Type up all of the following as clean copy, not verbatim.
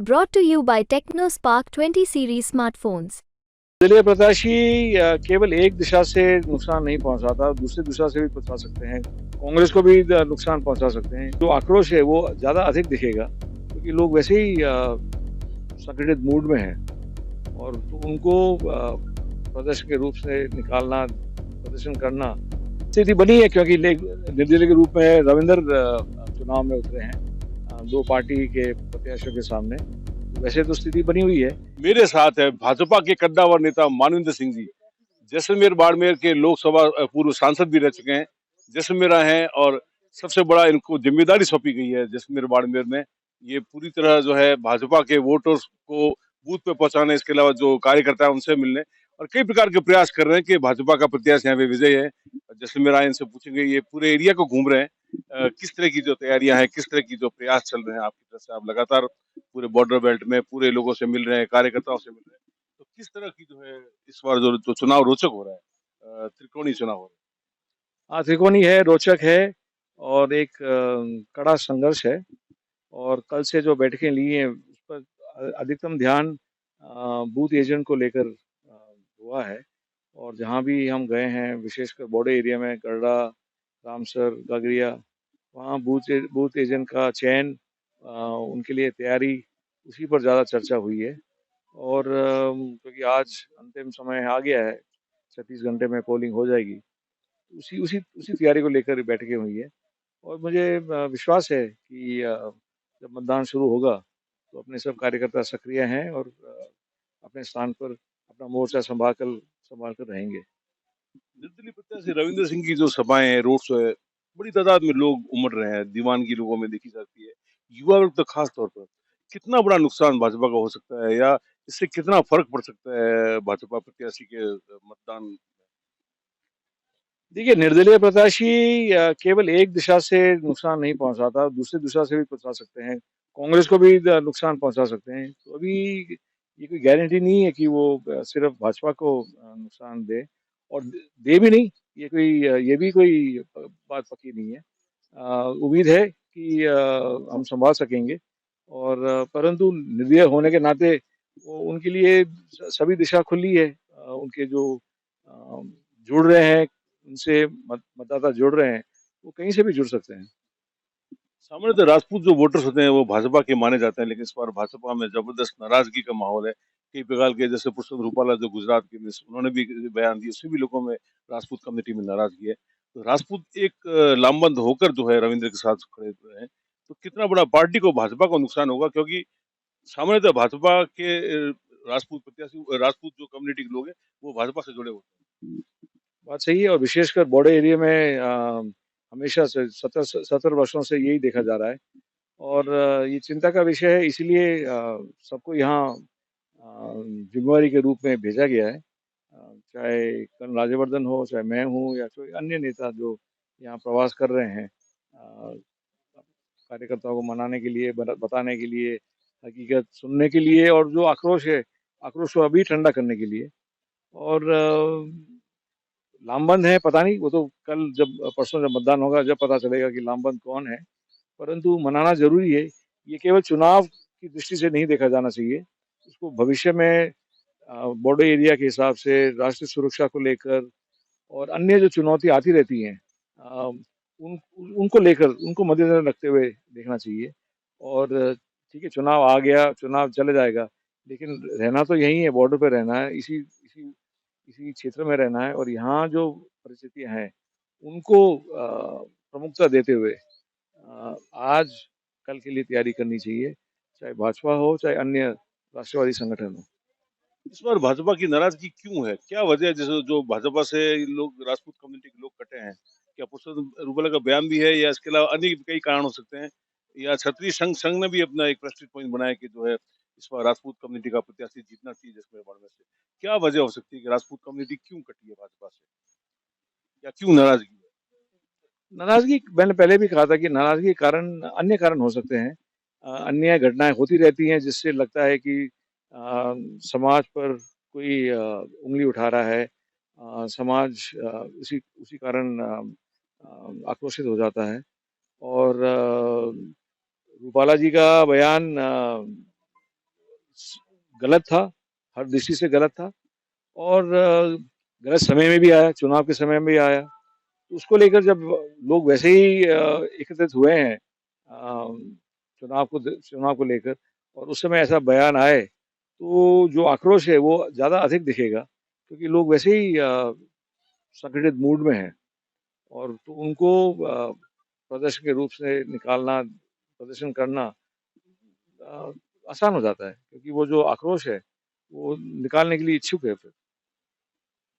Brought to you by TechnoSpark 20 series smartphones. निर्दलीय प्रत्याशी केवल एक दिशा से नुकसान नहीं पहुंचाता, दूसरी दिशा से भी पहुंचा सकते हैं। कांग्रेस को भी नुकसान पहुंचा सकते हैं। जो आक्रोश है वो ज्यादा अधिक दिखेगा क्योंकि लोग वैसे ही संगठित मूड में हैं और तो उनको प्रदर्शन के रूप से निकालना, प्रदर्शन करना स्थिति बनी है क्योंकि निर्दलीय के रूप में रविंद्र चुनाव में उतरे हैं दो पार्टी के प्रत्याशियों के सामने। वैसे तो स्थिति बनी हुई है। मेरे साथ है भाजपा के कद्दावर नेता मानवेंद्र सिंह जी, जैसलमेर बाड़मेर के लोकसभा पूर्व सांसद भी रह चुके हैं, जैसलमेर आए हैं और सबसे बड़ा इनको जिम्मेदारी सौंपी गई है जैसलमेर बाड़मेर में। ये पूरी तरह जो है भाजपा के वोटर्स को बूथ पे पहुंचाने, इसके अलावा जो कार्यकर्ता है उनसे मिलने और कई प्रकार के प्रयास कर रहे हैं कि भाजपा का प्रत्याशी यहाँ पे विजय है। जैसलमेर आए, इनसे पूछेंगे, ये पूरे एरिया को घूम रहे हैं, किस तरह की जो तैयारियां हैं, किस तरह की जो प्रयास चल रहे हैं आपकी तरफ से। आप लगातार पूरे बॉर्डर बेल्ट में पूरे लोगों से मिल रहे हैं, कार्यकर्ताओं से मिल रहे हैं, तो किस तरह की जो है इस बार जो चुनाव रोचक हो रहा है, त्रिकोणीय चुनाव हो रहा हाँ, त्रिकोणी है, रोचक है और एक कड़ा संघर्ष है और कल से जो बैठकें ली हैं उस पर अधिकतम ध्यान बूथ एजेंट को लेकर हुआ है और जहाँ भी हम गए हैं विशेषकर बॉर्डर एरिया में गढ़ा, रामसर, गगरिया, वहाँ बूथ एजेंट का चयन, उनके लिए तैयारी, उसी पर ज़्यादा चर्चा हुई है और क्योंकि आज अंतिम समय आ गया है, 36 घंटे में पोलिंग हो जाएगी, उसी उसी उसी तैयारी को लेकर बैठकें हुई है और मुझे विश्वास है कि जब मतदान शुरू होगा तो अपने सब कार्यकर्ता सक्रिय हैं और अपने स्थान पर अपना मोर्चा संभाल कर रहेंगे। है। निर्दलीय प्रत्याशी रविंद्र सिंह की जो सभाएं हैं, रोड शो है, बड़ी तादाद में लोग उमड़ रहे हैं, दीवानगी लोगों में देखी जाती है, युवा वर्ग तो खास तौर पर। कितना बड़ा नुकसान भाजपा का हो सकता है या इससे कितना फर्क पड़ सकता है भाजपा प्रत्याशी के मतदान। देखिए, निर्दलीय प्रत्याशी केवल एक दिशा से नुकसान नहीं पहुंचाता, दूसरी दिशा से भी पहुंचा सकते हैं। कांग्रेस को भी नुकसान पहुंचा सकते हैं। तो अभी ये कोई गारंटी नहीं है कि वो सिर्फ भाजपा को नुकसान दे और दे भी नहीं। ये भी कोई बात पक्की नहीं है। उम्मीद है कि हम संभाल सकेंगे और परंतु निर्दलीय होने के नाते वो उनके लिए सभी दिशा खुली है। उनके जो जुड़ रहे हैं, उनसे मतदाता जुड़ रहे हैं, वो कहीं से भी जुड़ सकते हैं। सामान्यतः राजपूत जो वोटर्स होते हैं वो भाजपा के माने जाते हैं, लेकिन इस बार भाजपा में जबरदस्त नाराजगी का माहौल है। कई प्रकार के, जैसे पुरुषोत्तम रूपाला जो गुजरात के उन्होंने भी बयान दिए, उसमें भी लोगों में राजपूत कम्युनिटी में नाराजगी है। तो राजपूत एक लामबंद होकर जो है रविंद्र के साथ खड़े हुए हैं, तो कितना बड़ा पार्टी को, भाजपा को नुकसान होगा, क्योंकि सामान्यतः भाजपा के राजपूत प्रत्याशी, राजपूत जो कम्युनिटी के लोग हैं वो भाजपा से जुड़े होते हैं। बात सही है और विशेषकर बॉर्डर एरिया में हमेशा से 70 वर्षों से यही देखा जा रहा है और ये चिंता का विषय है, इसलिए सबको यहाँ जिम्मेवारी के रूप में भेजा गया है। चाहे कर्नल राज्यवर्धन हो, चाहे मैं हूँ या कोई अन्य नेता जो यहाँ प्रवास कर रहे हैं, कार्यकर्ताओं को मनाने के लिए, बताने के लिए, हकीकत सुनने के लिए और जो आक्रोश है, आक्रोश को अभी ठंडा करने के लिए। और लामबंद है, पता नहीं, वो तो कल जब परसों जब मतदान होगा जब पता चलेगा कि लामबंद कौन है, परंतु मनाना जरूरी है। ये केवल चुनाव की दृष्टि से नहीं देखा जाना चाहिए, इसको भविष्य में बॉर्डर एरिया के हिसाब से राष्ट्रीय सुरक्षा को लेकर और अन्य जो चुनौती आती रहती हैं, उनको लेकर, उनको मद्देनजर रखते हुए देखना चाहिए। और ठीक है, चुनाव आ गया, चुनाव चले जाएगा, लेकिन रहना तो यही है, बॉर्डर पे रहना है, इसी इसी इसी क्षेत्र में रहना है और यहाँ जो परिस्थितियां हैं उनको प्रमुखता देते हुए आज कल के लिए तैयारी करनी चाहिए, चाहे भाजपा हो चाहे अन्य राष्ट्रवादी संगठन हो। इस बार भाजपा की नाराजगी क्यों है? क्या वजह है, जैसे जो भाजपा से लोग, राजपूत कम्युनिटी के लोग कटे हैं? क्या पुरुषोत्तम रूपाला का बयान भी है या इसके अलावा अन्य कई कारण हो सकते हैं? या क्षत्रिय संघ ने भी अपना एक प्रेस्टीज पॉइंट बनाया कि जो है इस बार राजपूत कम्युनिटी का प्रत्याशी जीतना चाहिए जिसमें बाड़मेर से। क्या वजह हो सकती है कि राजपूत कम्युनिटी क्यों कटी है भाजपा से, या क्यों नाराजगी है? नाराजगी, मैंने पहले भी कहा था कि नाराजगी के कारण अन्य कारण हो सकते हैं। अन्य घटनाएं होती रहती हैं जिससे लगता है कि समाज पर कोई उंगली उठा रहा है। समाज उसी उसी कारण आक्रोशित हो जाता है और रूपाला जी का बयान गलत था, हर दृष्टि से गलत था और गलत समय में भी आया, चुनाव के समय में भी आया। तो उसको लेकर जब लोग वैसे ही एकत्रित हुए हैं चुनाव को लेकर और उस समय ऐसा बयान आए, तो जो आक्रोश है वो ज़्यादा अधिक दिखेगा क्योंकि लोग वैसे ही संगठित मूड में हैं और तो उनको प्रदर्शन के रूप से निकालना, प्रदर्शन करना अ, आसान हो जाता है क्योंकि वो जो आक्रोश है, वो निकालने के लिए इच्छुक है फिर।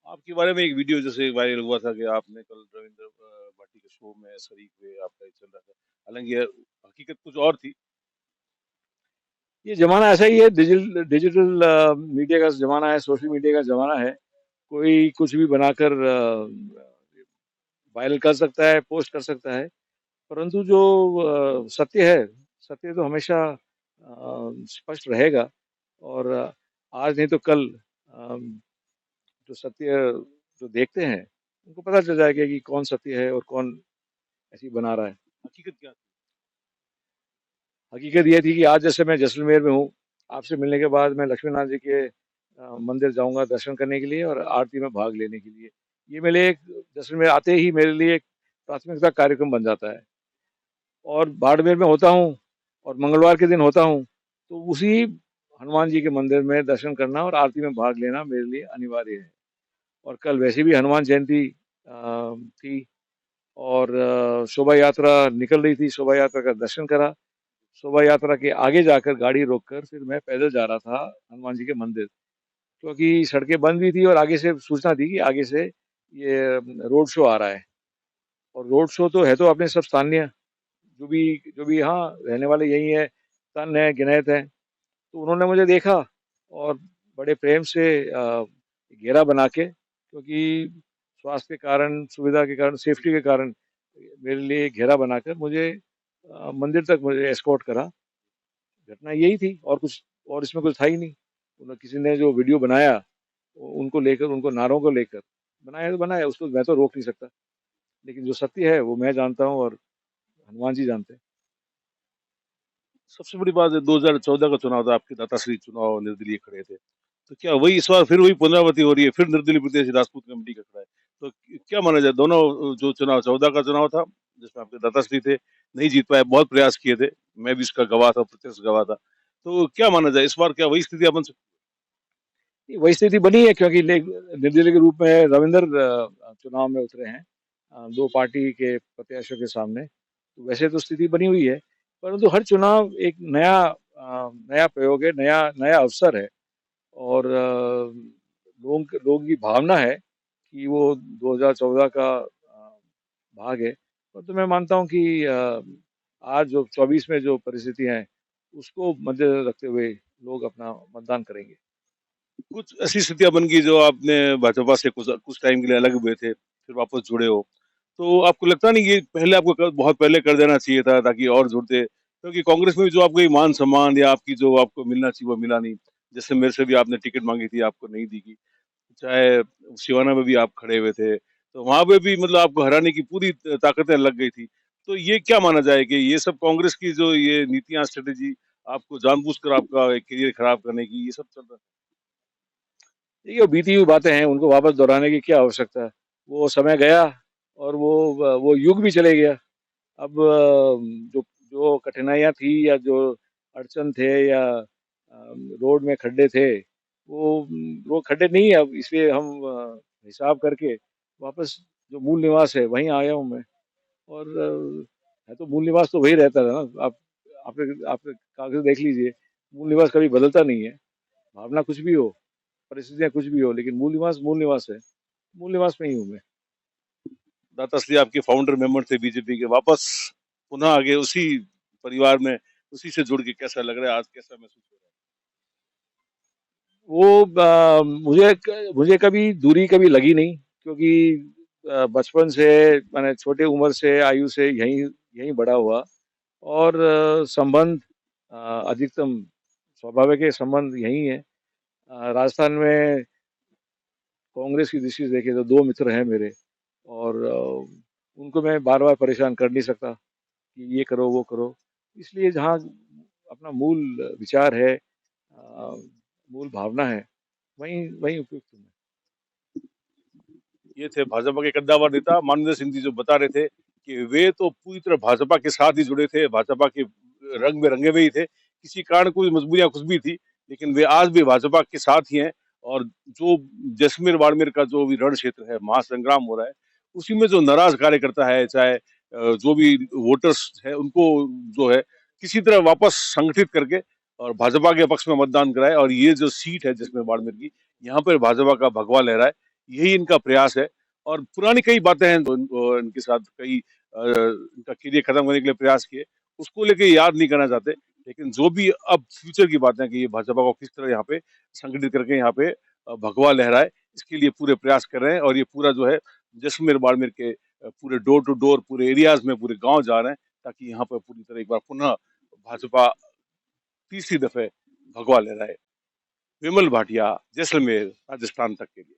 आपके बारे में एक वीडियो जैसे वायरल हुआ था कि आपने कल रविंद्र भाटी के शो में शरीक हुए, आपका एक चल रहा था। हालाँकि हकीकत कुछ और थी। ये ज़माना ऐसा ही है, डिजिटल मीडिया का ज़माना है, सोशल मीडिया का ज़माना है। कोई कुछ भी बनाकर वायरल कर सकता है, पोस्ट कर सकता है, परंतु जो सत्य है, सत्य तो हमेशा स्पष्ट रहेगा और आज नहीं तो कल जो सत्य जो देखते हैं, उनको पता चल जाएगा कि कौन सत्य है और कौन ऐसे ही बना रहा है। हकीकत क्या थी? हकीकत ये थी कि आज जैसे मैं जैसलमेर में हूँ, आपसे मिलने के बाद मैं लक्ष्मीनाथ जी के मंदिर जाऊँगा दर्शन करने के लिए और आरती में भाग लेने के लिए। ये मेरे एक जैसलमेर आते ही मेरे लिए एक प्राथमिकता कार्यक्रम बन जाता है और बाड़मेर में होता हूँ और मंगलवार के दिन होता हूँ, तो उसी हनुमान जी के मंदिर में दर्शन करना और आरती में भाग लेना मेरे लिए अनिवार्य है। और कल वैसे भी हनुमान जयंती थी और शोभा यात्रा निकल रही थी, शोभा यात्रा का दर्शन करा। शोभा यात्रा के आगे जाकर गाड़ी रोककर फिर मैं पैदल जा रहा था हनुमान जी के मंदिर, क्योंकि सड़कें बंद भी थी और आगे से सूचना थी कि आगे से ये रोड शो आ रहा है और रोड शो तो है तो अपने सब स्थानीय जो भी हाँ, रहने वाले यही हैं, तन है, गिनैत हैं, तो उन्होंने मुझे देखा और बड़े प्रेम से घेरा बना के क्योंकि स्वास्थ्य के कारण, सुविधा के कारण, सेफ्टी के कारण मेरे लिए घेरा बनाकर मुझे मंदिर तक मुझे एस्कॉर्ट करा। घटना यही थी और इसमें कुछ था ही नहीं। किसी ने जो वीडियो बनाया, उनको लेकर, उनको नारों को लेकर बनाया तो बनाया, उसको मैं तो रोक नहीं सकता। लेकिन जो सत्य है वो मैं जानता हूँ और हनुमान जी जानते हैं। सबसे बड़ी बात है 2014 का चुनाव था, आपके दाताश्री चुनाव निर्दलीय खड़े थे। तो क्या वही इस बार फिर वही पुनरावृत्ति हो रही है, फिर निर्दलीय प्रत्याशी राजपूत कमेटी का खड़ा है। तो क्या माना जाए दोनों जो चुनाव 14 का चुनाव था, जिसमें आपके दाताश्री थे, नहीं जीत पाए, बहुत प्रयास किए थे। मैं भी इसका गवाह था, प्रत्यक्ष गवाह था। तो क्या माना जाए इस बार क्या वही स्थितियाँ बन सकती वही स्थिति बनी है क्योंकि निर्दलीय के रूप में रविंदर चुनाव में उतरे हैं 2 पार्टी के प्रत्याशियों के सामने। तो वैसे तो स्थिति बनी हुई है, परंतु हर चुनाव एक नया प्रयोग है, नया नया अवसर है और लोगों की भावना है कि वो 2014 का भाग है। तो मैं मानता हूँ कि आज जो 24 में जो परिस्थितियाँ हैं, उसको मद्देनज़र रखते हुए लोग अपना मतदान करेंगे। कुछ ऐसी स्थितियाँ बन गई जो आपने भाजपा से कुछ कुछ टाइम के लिए अलग हुए थे, फिर वापस जुड़े हो। तो आपको लगता नहीं कि पहले आपको बहुत पहले कर देना चाहिए था ताकि और जुड़ते? क्योंकि कांग्रेस में भी जो आपको ये मान-सम्मान या आपकी जो आपको मिलना चाहिए वो मिला नहीं। जैसे मेरे से भी आपने टिकट माँगी थी, आपको नहीं दी गई। चाहे सिवाना में भी आप खड़े हुए थे, तो वहाँ पे भी मतलब आपको हराने की पूरी ताकतें लग गई थी। तो ये क्या माना जाए कि ये सब कांग्रेस की जो ये नीतियाँ, स्ट्रैटेजी आपको जानबूझकर आपका करियर खराब करने की, ये सब चल रहा है? देखिए, वो बीती हुई बातें हैं, उनको वापस दोहराने की क्या आवश्यकता है? वो समय गया और वो युग भी चले गया। अब जो जो कठिनाइयाँ थी या जो अड़चन थे या रोड में खड्डे थे, वो खड्डे नहीं है अब इसलिए हम हिसाब करके वापस जो मूल निवास है, वहीं आया हूँ मैं और है तो मूल निवास तो वही रहता था ना। आपने कागज़ देख लीजिए, मूल निवास कभी बदलता नहीं है। भावना कुछ भी हो, परिस्थितियाँ कुछ भी हो, लेकिन मूल निवास है। मूल निवास में ही हूँ मैं। दाता श्री आपके फाउंडर मेंबर थे बीजेपी के, वापस पुनः आगे उसी परिवार में, उसी से जुड़ के कैसा लग रहा है आज, कैसा महसूस हो रहा वो मुझे कभी दूरी कभी लगी नहीं क्योंकि बचपन से मैंने छोटे उम्र से आयु से यहीं यहीं बड़ा हुआ और संबंध अधिकतम स्वाभाविक है संबंध यही है। राजस्थान में कांग्रेस की दृष्टि से देखें तो 2 मित्र हैं मेरे और उनको मैं बार-बार परेशान कर नहीं सकता कि ये करो, वो करो। इसलिए जहाँ अपना मूल विचार है मूल भावना है, वहीं वहीं उपयुक्त हूँ मैं। ये थे भाजपा के कद्दावर नेता मानवेंद्र सिंह जी, जो बता रहे थे कि वे तो पूरी तरह भाजपा के साथ ही जुड़े थे, भाजपा के रंग में रंगे हुए ही थे। किसी कारण कोई मजबूरियां कुछ भी थी, लेकिन वे आज भी भाजपा के साथ ही हैं। और जो जैसलमेर बाड़मेर का जो भी रण क्षेत्र है, महासंग्राम हो रहा है, उसी में जो नाराज कार्यकर्ता है, चाहे जो भी वोटर्स है, उनको जो है किसी तरह वापस संगठित करके और भाजपा के पक्ष में मतदान कराए। और ये जो सीट है जैसलमेर बाड़मेर की, यहाँ पर भाजपा का भगवा लहराए, यही इनका प्रयास है। और पुरानी कई बातें हैं जो इनके साथ कई इनका करियर खत्म करने के लिए प्रयास किए, उसको लेके याद नहीं करना चाहते। लेकिन जो भी अब फ्यूचर की बातें हैं कि ये भाजपा को किस तरह यहाँ पे संगठित करके यहाँ पे भगवा लहराए, इसके लिए पूरे प्रयास कर रहे हैं। और ये पूरा जो है जैसलमेर बाड़मेर के पूरे डोर टू डोर, पूरे एरियाज में, पूरे गांव जा रहे हैं, ताकि यहाँ पर पूरी तरह एक बार पुनः भाजपा तीसरी दफे भगवा लहराए। विमल भाटिया, जैसलमेर, राजस्थान तक के लिए।